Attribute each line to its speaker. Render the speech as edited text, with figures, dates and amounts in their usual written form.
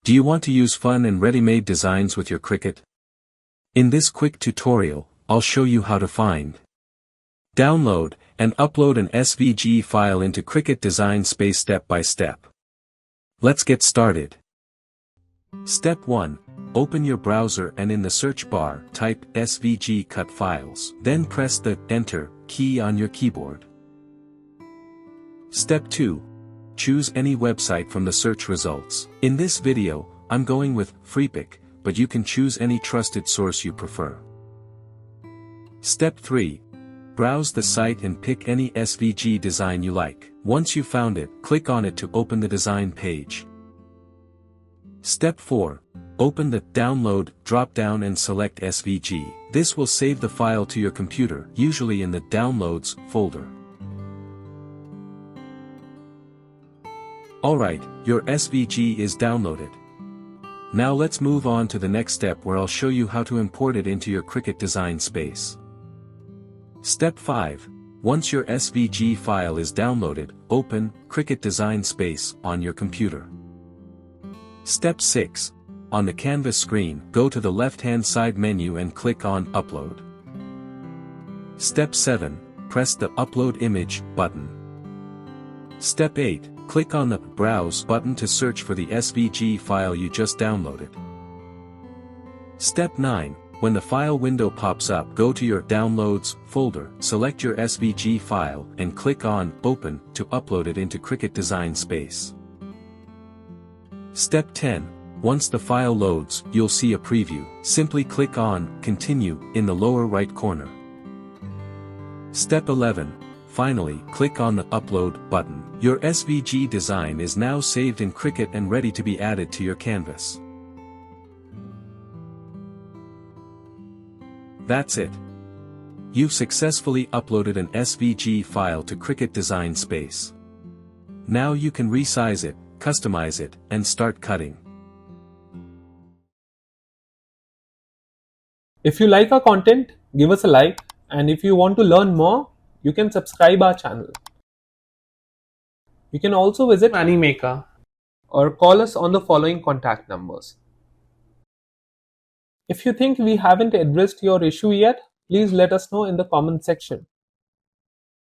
Speaker 1: Do you want to use fun and ready-made designs with your Cricut? In this quick tutorial, I'll show you how to find, download, and upload an SVG file into Cricut Design Space step by step. Let's get started. Step 1. Open your browser and in the search bar, type SVG cut files. Then press the Enter key on your keyboard. Step 2. Choose any website from the search results. In this video, I'm going with Freepik, but you can choose any trusted source you prefer. Step 3. Browse the site and pick any SVG design you like. Once you've found it, click on it to open the design page. Step 4. Open the Download drop-down and select SVG. This will save the file to your computer, usually in the Downloads folder. Alright, your SVG is downloaded. Now let's move on to the next step where I'll show you how to import it into your Cricut Design Space. Step 5. Once your SVG file is downloaded, open Cricut Design Space on your computer. Step 6. On the canvas screen, go to the left-hand side menu and click on Upload. Step 7. Press the Upload Image button. Step 8. Click on the Browse button to search for the SVG file you just downloaded. Step 9. When the file window pops up, go to your Downloads folder, select your SVG file, and click on Open to upload it into Cricut Design Space. Step 10. Once the file loads, you'll see a preview. Simply click on Continue in the lower right corner. Step 11. Finally, click on the Upload button. Your SVG design is now saved in Cricut and ready to be added to your canvas. That's it. You've successfully uploaded an SVG file to Cricut Design Space. Now you can resize it, customize it, and start cutting.
Speaker 2: If you like our content, give us a like, and if you want to learn more, you can subscribe our channel. You can also visit Manny Maker or call us on the following contact numbers. If you think we haven't addressed your issue yet, please let us know in the comment section.